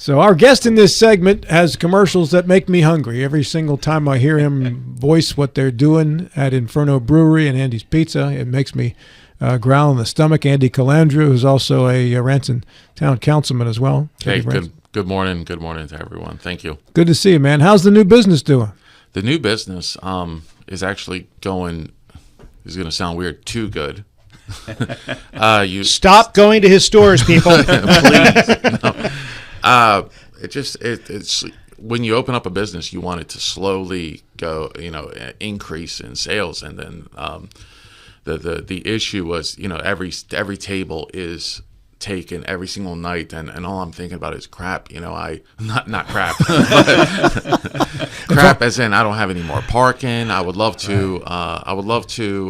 So our guest in this segment has commercials that make me hungry. Every single time I hear him voice what they're doing at Inferno Brewery and Andy's Pizza, it makes me growl in the stomach. Andy Colandrea, who's also a Ranson Town Councilman as well. Hey, good morning. Good morning to everyone. Thank you. Good to see you, man. How's the new business doing? The new business is actually going, this is going to sound weird, too good. Stop going to his stores, people. Please. No. It's when you open up a business, you want it to slowly go, increase in sales, and then the issue was, every table is taken every single night, and all I'm thinking about is crap. Not crap, crap as in I don't have any more parking. I would love to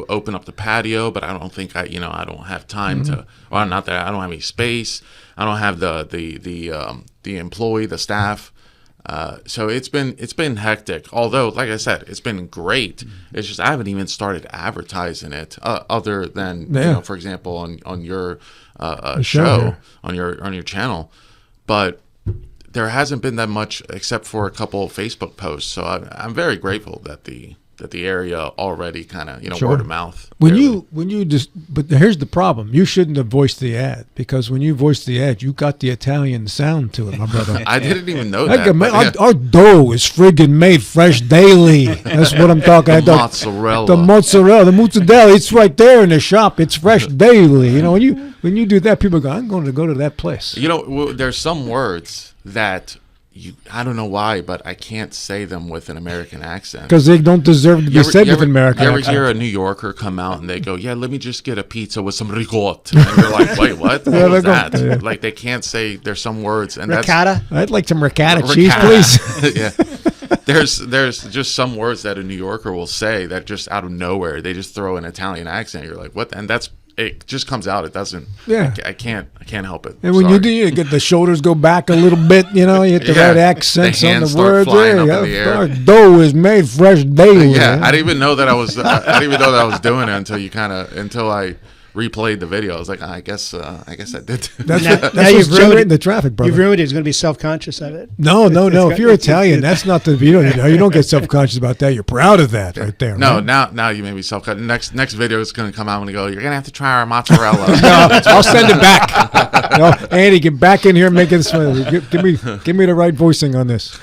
open up the patio, but I don't think I don't have time to. Well, not that I don't have any space. I don't have the employee, the staff. So it's been hectic. Although, like I said, it's been great. It's just I haven't even started advertising it, other than for example, on your show on your channel. But there hasn't been that much except for a couple of Facebook posts. So I'm very grateful that the area already kind of word of mouth. But here's the problem: you shouldn't have voiced the ad, because when you voiced the ad, you got the Italian sound to it, my brother. I didn't even know that. Our dough is friggin' made fresh daily. That's what I'm talking about. The mozzarella, it's right there in the shop. It's fresh daily. When you do that, people go, I'm going to go to that place. There's some words that I don't know why, but I can't say them with an American accent. Because they don't deserve to be said with an American accent. You ever hear a New Yorker come out and they go, yeah, let me just get a pizza with some ricotta. And you're like, wait, what? What was that? Yeah. Like, they can't say, there's some words. And ricotta? I'd like some ricotta cheese, please. Yeah. There's just some words that a New Yorker will say that just out of nowhere, they just throw an Italian accent. You're like, what? And it just comes out. It doesn't. Yeah. I can't help it. And when you do, you get the shoulders go back a little bit. You hit the right accents on the words. Our dough is made fresh daily. Yeah, I didn't even know that I was. I didn't even know that I was doing it until I replayed the video. I was like, I guess I did. That's what's generating the traffic, brother. You've ruined it. He's going to be self-conscious of it. No. If you're Italian, that's not the. You don't get self-conscious about that. You're proud of that right there. No, right? now you may be self-conscious. Next video is going to come out and go, you're going to have to try our mozzarella. No, I'll send it back. Andy, get back in here and make it smooth. Give me the right voicing on this.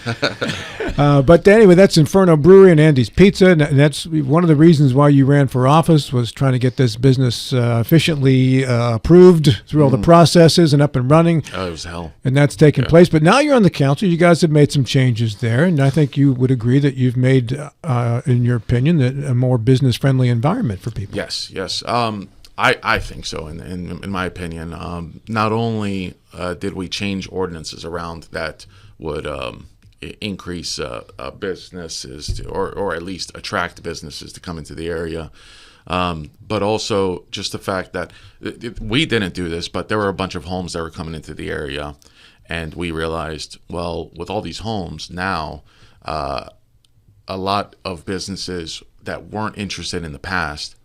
But anyway, that's Inferno Brewery and Andy's Pizza, and that's one of the reasons why you ran for office, was trying to get this business efficiently approved through all the processes and up and running. Oh, it was hell. And that's taken place. But now you're on the council. You guys have made some changes there, and I think you would agree that you've made, in your opinion, that a more business-friendly environment for people. Yes. I think so, in my opinion. Not only did we change ordinances around that would increase businesses or at least attract businesses to come into the area, but also just the fact that we didn't do this, but there were a bunch of homes that were coming into the area, and we realized, well, with all these homes now, a lot of businesses that weren't interested in the past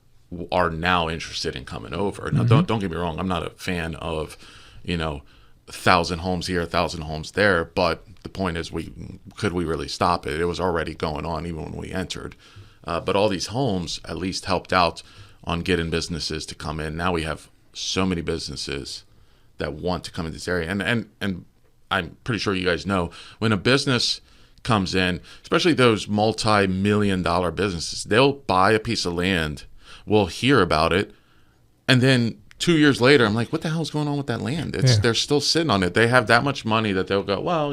are now interested in coming over. Now, don't get me wrong, I'm not a fan of 1,000 homes here, 1,000 homes there, but the point is, could we really stop it? It was already going on even when we entered. But all these homes at least helped out on getting businesses to come in. Now we have so many businesses that want to come in this area. And I'm pretty sure you guys know, when a business comes in, especially those multi-million-dollar businesses, they'll buy a piece of land, we'll hear about it, and then 2 years later, I'm like, what the hell's going on with that land? They're still sitting on it. They have that much money that they'll go, well,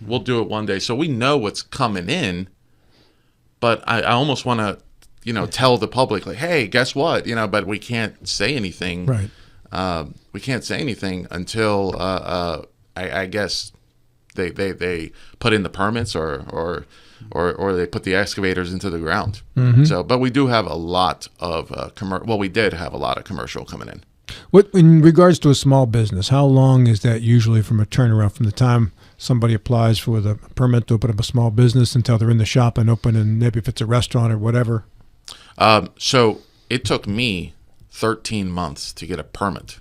we'll do it one day. So we know what's coming in, but I almost want to, tell the public, like, hey, guess what? But we can't say anything. Right. We can't say anything until I guess they put in the permits or they put the excavators into the ground. So, but we do have a lot of we did have a lot of commercial coming in. What, in regards to a small business, how long is that usually from a turnaround from the time somebody applies for the permit to open up a small business until they're in the shop and open, and maybe if it's a restaurant or whatever? So it took me 13 months to get a permit.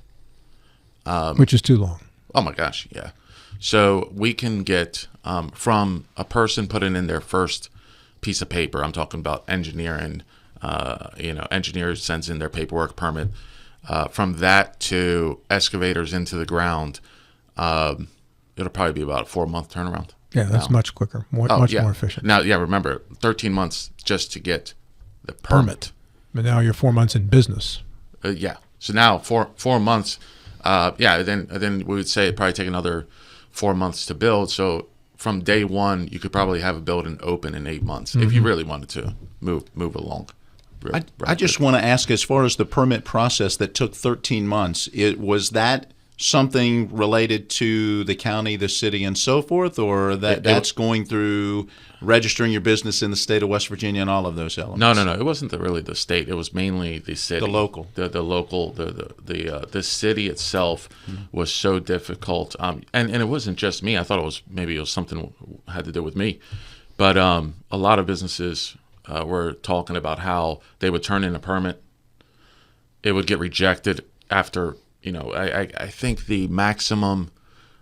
Which is too long. Oh my gosh, yeah. So we can get from a person putting in their first piece of paper. I'm talking about engineering. Engineer sends in their paperwork permit. From that to excavators into the ground, it'll probably be about a 4-month turnaround. Yeah, that's much quicker, much more efficient. Now, remember, 13 months just to get the permit. But now you're 4 months in business. So now 4 months. Then we would say it'd probably take another 4 months to build. So from day one, you could probably have a building open in 8 months if you really wanted to move along. I just want to ask, as far as the permit process that took 13 months, was that something related to the county, the city, and so forth, or that's going through registering your business in the state of West Virginia and all of those elements? No. It wasn't really the state. It was mainly the city. The local. The local. The city itself was so difficult. And it wasn't just me. I thought it was something had to do with me. But a lot of businesses were talking about how they would turn in a permit. It would get rejected after, I think the maximum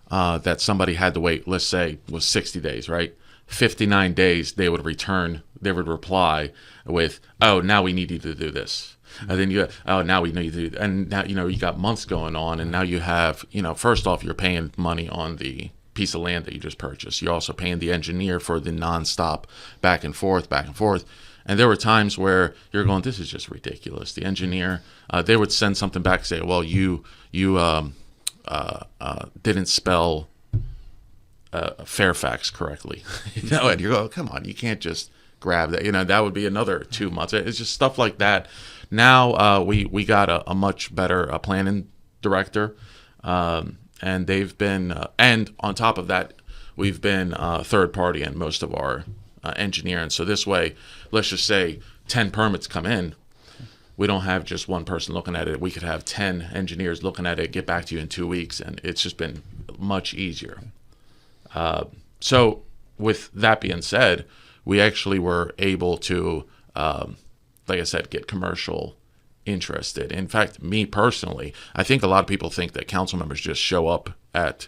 that somebody had to wait, let's say, was 60 days, right? 59 days, they would reply with, oh, now we need you to do this. And then now we need you to do, and now, you got months going on, and now you have, first off, you're paying money on the piece of land that you just purchased. You're also paying the engineer for the nonstop back and forth. And there were times where you're going, this is just ridiculous. The engineer, they would send something back and say, well, you didn't spell Fairfax correctly. And you go, come on, you can't just grab that. That would be another 2 months. It's just stuff like that. Now we got a much better planning director, and they've been, and on top of that, we've been third party in most of our engineering. So this way, let's just say 10 permits come in. We don't have just one person looking at it. We could have 10 engineers looking at it, get back to you in 2 weeks, and it's just been much easier. So with that being said, we actually were able to, like I said, get commercial interested. In fact, me personally, I think a lot of people think that council members just show up at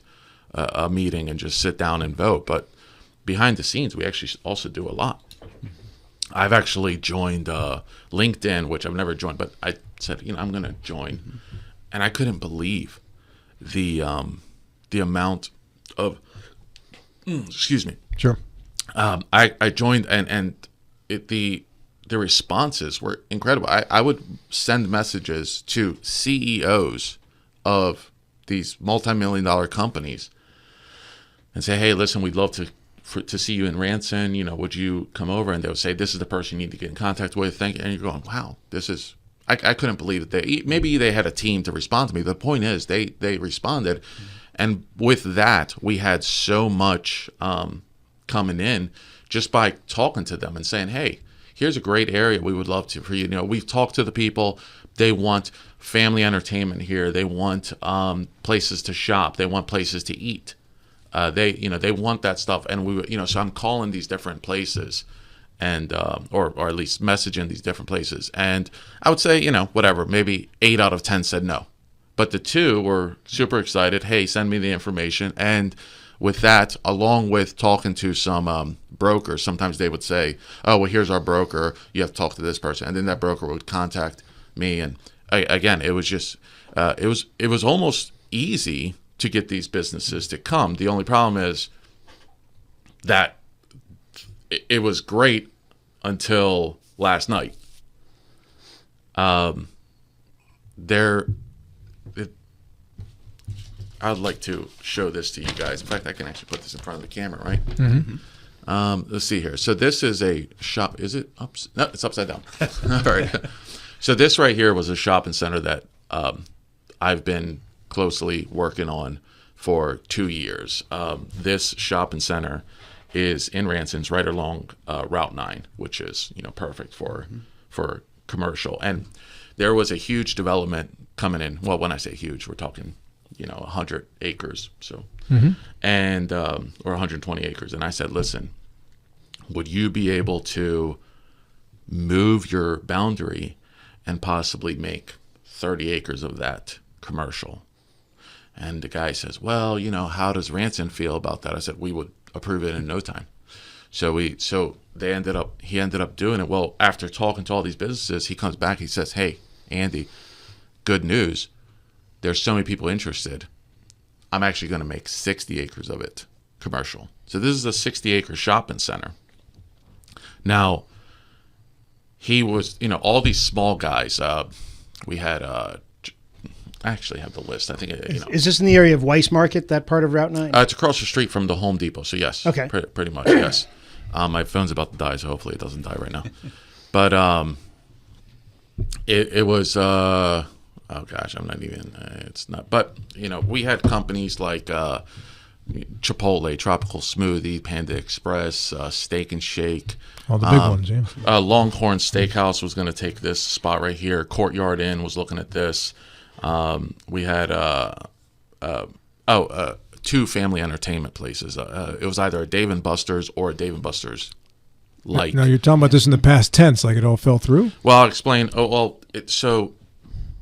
a meeting and just sit down and vote, but behind the scenes, we actually also do a lot. I've actually joined LinkedIn, which I've never joined, but I said, I'm going to join, and I couldn't believe the amount of, excuse me. Sure. I joined, and the responses were incredible. I would send messages to CEOs of these multi-million-dollar companies and say, hey, listen, we'd love to see you in Ranson, would you come over? And they would say, this is the person you need to get in contact with. Thank you. And you're going, wow, this is, I couldn't believe it. Maybe they had a team to respond to me. The point is they responded. And with that, we had so much coming in just by talking to them and saying, hey, here's a great area we would love for you. We've talked to the people. They want family entertainment here. They want places to shop. They want places to eat. They want that stuff, and so I'm calling these different places, and or at least messaging these different places, and I would say, whatever, maybe 8 out of 10 said no, but the 2 were super excited. Hey, send me the information, and with that, along with talking to some brokers, sometimes they would say, oh, well, here's our broker. You have to talk to this person, and then that broker would contact me, and again, it was just it was almost easy to get these businesses to come. The only problem is that it was great until last night. I'd like to show this to you guys. In fact, I can actually put this in front of the camera, right? Mm-hmm. Let's see here. So this is a shop. Is it up? No, it's upside down. All right. So this right here was a shopping center that I've been closely working on for 2 years. This shopping center is in Ranson's, right along Route 9, which is perfect for commercial. And there was a huge development coming in. Well, when I say huge, we're talking 100 acres, so and or 120 acres. And I said, listen, would you be able to move your boundary and possibly make 30 acres of that commercial? And the guy says, well, how does Ranson feel about that? I said, we would approve it in no time. So he ended up doing it. Well, after talking to all these businesses, he comes back, he says, hey, Andy, good news. There's so many people interested. I'm actually going to make 60 acres of it commercial. So this is a 60-acre shopping center. Now, he was, all these small guys. We had, I actually have the list. I think, Is this in the area of Weiss Market, that part of Route 9? it's across the street from the Home Depot. So yes, Okay. pretty much, yes. My phone's about to die, so hopefully it doesn't die right now. But it was, oh gosh, I'm not even, it's not. But, we had companies like Chipotle, Tropical Smoothie, Panda Express, Steak and Shake. All the big ones, yeah. Longhorn Steakhouse was going to take this spot right here. Courtyard Inn was looking at this. We had two family entertainment places. It was either a Dave & Buster's or a Dave & Buster's. Like, Now, you're talking about this in the past tense, like it all fell through? well, I'll explain. So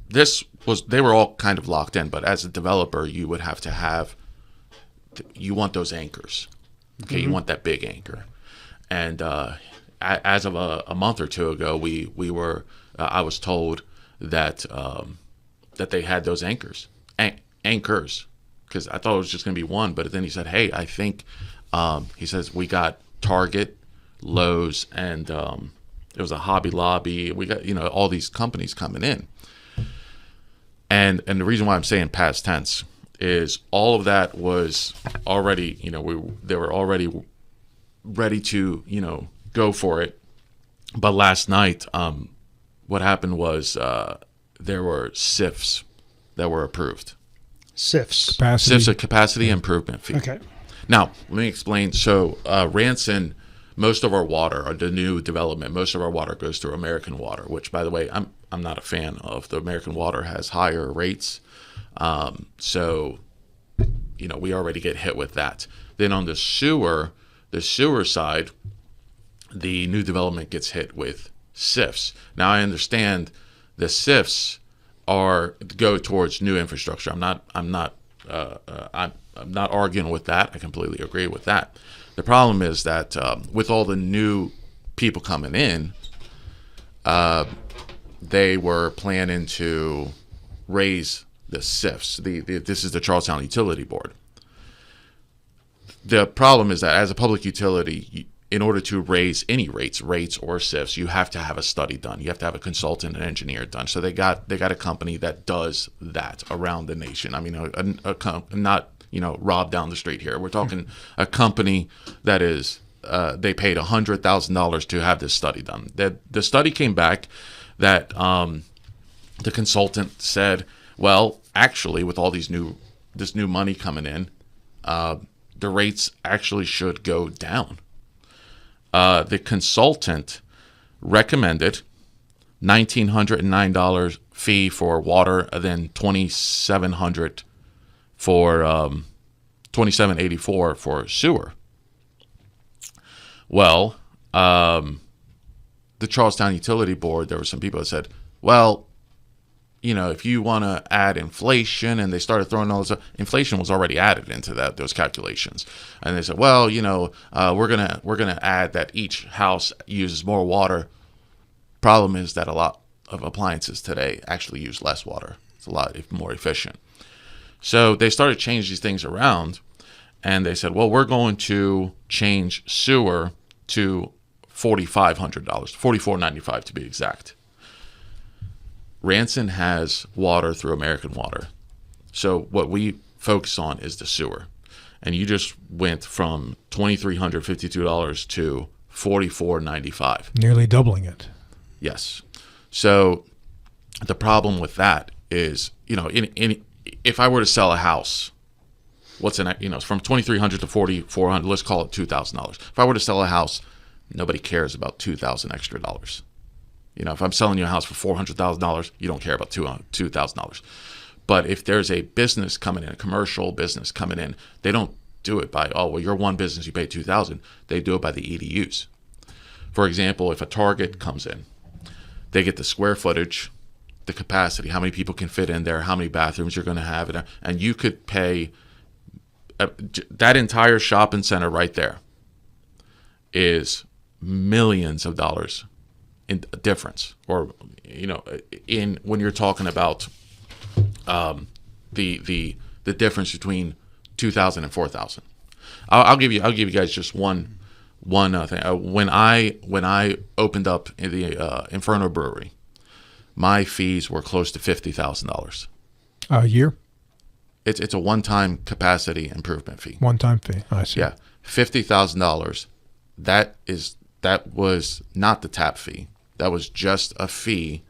this was, they were all kind of locked in, but as a developer, you would have to have, you want those anchors. Okay, you want that big anchor. And as of a month or two ago, we were, I was told that that they had those anchors, because I thought it was just going to be one. But then he said, hey, I think, he says, we got Target, Lowe's, and it was a Hobby Lobby. We got, all these companies coming in. And the reason why I'm saying past tense is all of that was already, they were already ready to, go for it. But last night, what happened was there were SIFs that were approved. SIFs. Capacity. SIFs, a capacity improvement fee. Okay. Now, let me explain. So, Ranson, most of our water, or the new development, most of our water goes through American Water, which, by the way, I'm not a fan of. The American Water has higher rates. So, we already get hit with that. Then on the sewer side, the new development gets hit with SIFs. Now, I understand the SIFs go towards new infrastructure. I'm not arguing with that. I completely agree with that. The problem is that with all the new people coming in, they were planning to raise the SIFs. This is the Charlestown Utility Board. The problem is that as a public utility, in order to raise any rates or SIFs, you have to have a study done. You have to have a consultant and engineer done. So they got a company that does that around the nation. I mean, not Rob down the street here. We're talking a company that is they paid $100,000 to have this study done. The study came back that the consultant said, well, actually, with all this new money coming in, the rates actually should go down. The consultant recommended $1,909 fee for water, and then $2,700 for $2,784 for sewer. Well, the Charlestown Utility Board, there were some people that said, well, if you want to add inflation, and they started throwing all this, inflation was already added into those calculations, and they said, well, we're gonna add that each house uses more water. Problem is that a lot of appliances today actually use less water. It's a lot more efficient. So they started changing these things around, and they said, well, we're going to change sewer to $4,500, $4,495 to be exact. Ranson has water through American Water. So what we focus on is the sewer. And you just went from $2,352 to $4,495. Nearly doubling it. Yes. So the problem with that is, if I were to sell a house, what's from $2,300 to $4,400, let's call it $2,000. If I were to sell a house, nobody cares about $2,000 extra dollars. If I'm selling you a house for $400,000, you don't care about $2,000. But if there's a business coming in, a commercial business coming in, they don't do it by, you're one business, you pay $2,000. They do it by the EDUs. For example, if a Target comes in, they get the square footage, the capacity, how many people can fit in there, how many bathrooms you're going to have, and you could pay that entire shopping center right there is millions of dollars in difference, or in when you're talking about the difference between 2,000 and 4,000. I'll give you guys just one thing. When I opened up in the Inferno Brewery, my fees were close to $50,000 a year. It's a one-time capacity improvement fee. One-time fee. I see. Yeah, $50,000. That was not the tap fee. That was just a fee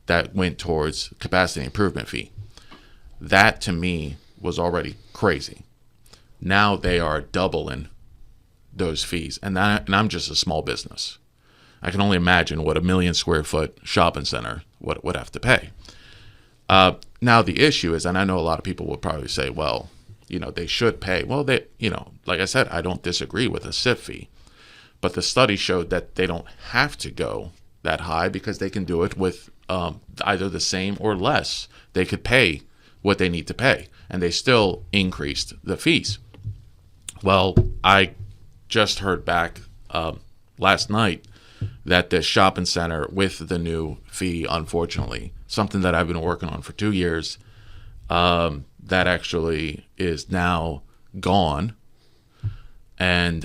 that went towards capacity improvement fee. That to me was already crazy. Now they are doubling those fees, and I'm just a small business. I can only imagine what a 1 million square foot shopping center would have to pay. Now the issue is, and I know a lot of people will probably say, well, they should pay. Well, like I said, I don't disagree with a SIF fee, but the study showed that they don't have to go that high because they can do it with either the same or less. They could pay what they need to pay, and they still increased the fees. Well, I just heard back last night that the shopping center with the new fee, unfortunately, something that I've been working on for 2 years, that actually is now gone. And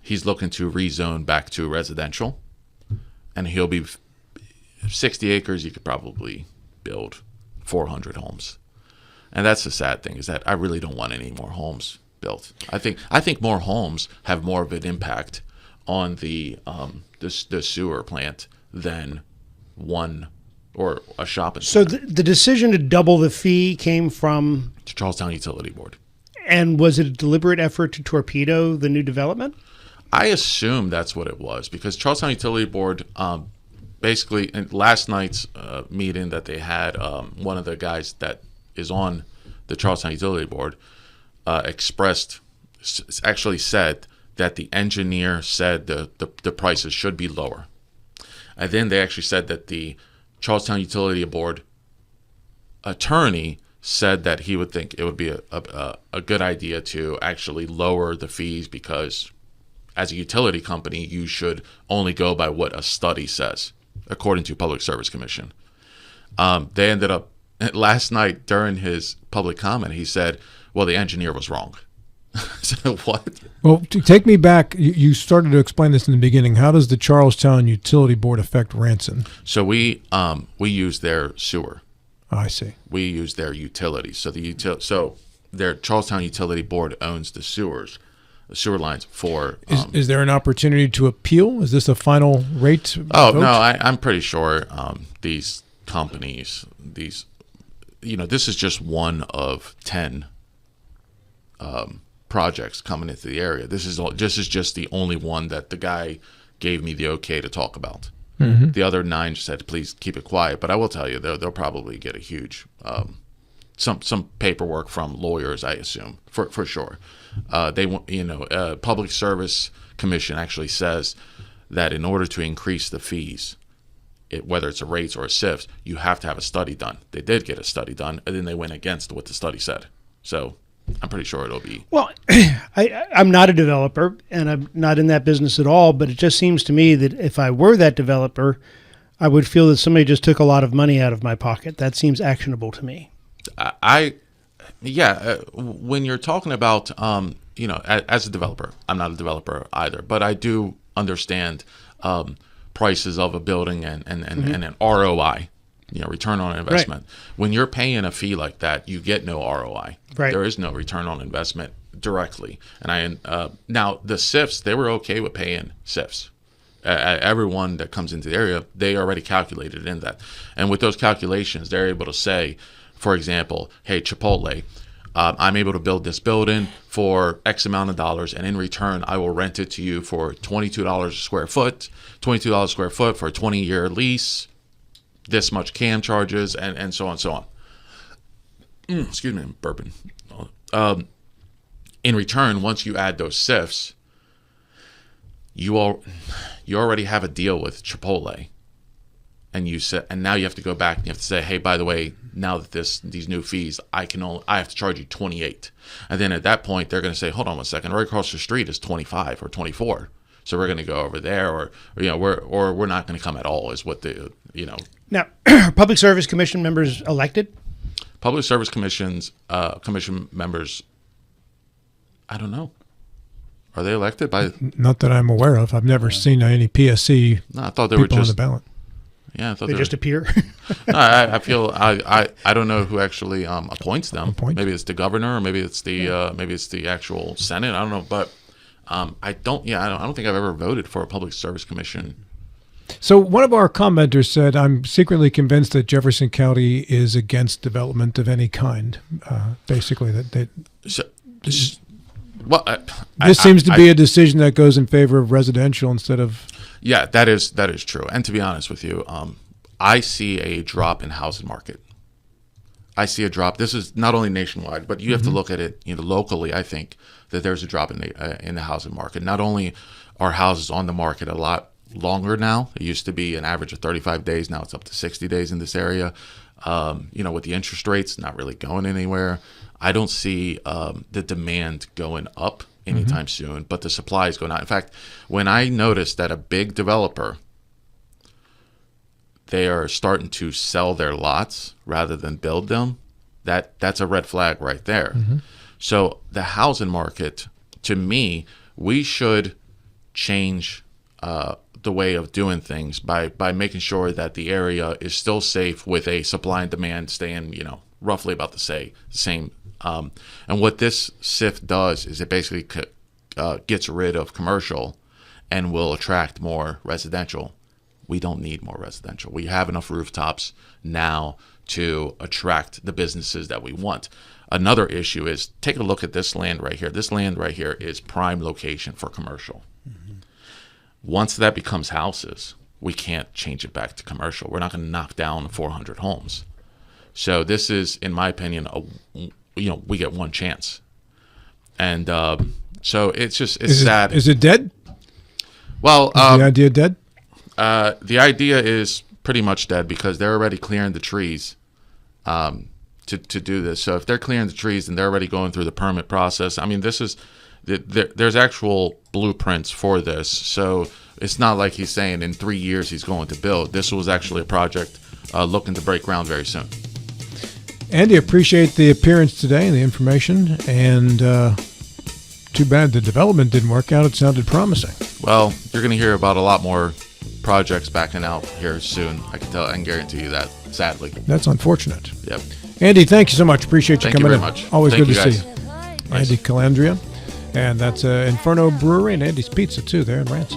he's looking to rezone back to residential. And he'll be 60 acres. You could probably build 400 homes. And that's the sad thing, is that I really don't want any more homes built. I think more homes have more of an impact on the sewer plant than one or a shopping So center. the decision to double the fee came from, To Charlestown Utility Board. and was it a deliberate effort to torpedo the new development? I assume that's what it was, because Charlestown Utility Board, basically, in last night's meeting that they had, one of the guys that is on the Charlestown Utility Board actually said that the engineer said the prices should be lower. And then they actually said that the Charlestown Utility Board attorney said that he would think it would be a good idea to actually lower the fees, because as a utility company, you should only go by what a study says, according to Public Service Commission. They ended up, last night during his public comment, he said, well, the engineer was wrong. So what? Well, to take me back, you started to explain this in the beginning. How does the Charlestown Utility Board affect Ranson? So we use their sewer. Oh, I see. We use their utilities. So so their Charlestown Utility Board owns the sewer lines for. Is there an opportunity to appeal? Is this a final rate? Oh vote? no, I'm pretty sure these companies, this is just one of 10 projects coming into the area. This is just the only one that the guy gave me the okay to talk about. Mm-hmm. The other 9 said, please keep it quiet. But I will tell you, they'll probably get a huge some paperwork from lawyers, I assume, for sure. Public Service Commission actually says that in order to increase the fees, whether it's a rates or a SIFs, you have to have a study done. They did get a study done, and then they went against what the study said. So I'm pretty sure it'll be. Well, I'm not a developer, and I'm not in that business at all, but it just seems to me that if I were that developer, I would feel that somebody just took a lot of money out of my pocket. That seems actionable to me. When you're talking about, as a developer, I'm not a developer either, but I do understand prices of a building and an ROI, return on investment. Right. When you're paying a fee like that, you get no ROI. Right. There is no return on investment directly. And now the SIFs, they were okay with paying SIFs. Everyone that comes into the area, they already calculated in that. And with those calculations, they're able to say, for example, hey, Chipotle, I'm able to build this building for X amount of dollars, and in return, I will rent it to you for $22 a square foot, $22 a square foot for a 20-year lease, this much CAM charges, and so on and so on. Excuse me, I'm burping. In return, once you add those SIFs, you already have a deal with Chipotle and now you have to go back and you have to say, hey, by the way, now that these new fees, I have to charge you 28. And then at that point, they're going to say, hold on one second, right across the street is 25 or 24. So we're going to go over there, or we're not going to come at all. Is what Now, Public Service Commission members elected? Public Service commission members. I don't know. Are they elected by? Not that I'm aware of. I've never seen any PSC No, I thought they people were on just the ballot. Yeah, I thought They just appear? No, I feel I don't know who actually appoints them. Appoints. Maybe it's the governor, or maybe it's the actual Senate. I don't know, but I don't think I've ever voted for a public service commission. So one of our commenters said, "I'm secretly convinced that Jefferson County is against development of any kind." Basically, that this seems to be a decision that goes in favor of residential instead of. Yeah, that is true. And to be honest with you, I see a drop in housing market. I see a drop. This is not only nationwide, but you have to look at it, locally. I think that there's a drop in the housing market. Not only are houses on the market a lot longer now. It used to be an average of 35 days. Now it's up to 60 days in this area. With the interest rates not really going anywhere, I don't see the demand going up anytime soon, but the supply is going out. In fact, when I noticed that a big developer, they are starting to sell their lots rather than build them, that's a red flag right there. So the housing market, to me, we should change the way of doing things by making sure that the area is still safe with a supply and demand staying, roughly about the same. And what this SIF does is it basically gets rid of commercial and will attract more residential. We don't need more residential. We have enough rooftops now to attract the businesses that we want. Another issue is, take a look at this land right here. This land right here is prime location for commercial. Once that becomes houses, we can't change it back to commercial. We're not going to knock down 400 homes. So this is, in my opinion, we get one chance. And so it's sad. Is it dead? Well, is the idea dead? The idea is pretty much dead because they're already clearing the trees to do this. So if they're clearing the trees and they're already going through the permit process, I mean, there's actual blueprints for this. So it's not like he's saying in 3 years he's going to build. This was actually a project looking to break ground very soon. Andy, appreciate the appearance today and the information. And too bad the development didn't work out. It sounded promising. Well, you're going to hear about a lot more projects backing out here soon. I can guarantee you that, sadly. That's unfortunate. Yep. Andy, thank you so much. Appreciate you coming in. Thank you very much. Always Thank good you, to guys. see you. Andy Colandrea. And that's Inferno Brewery and Andy's Pizza, too, there in Ranson.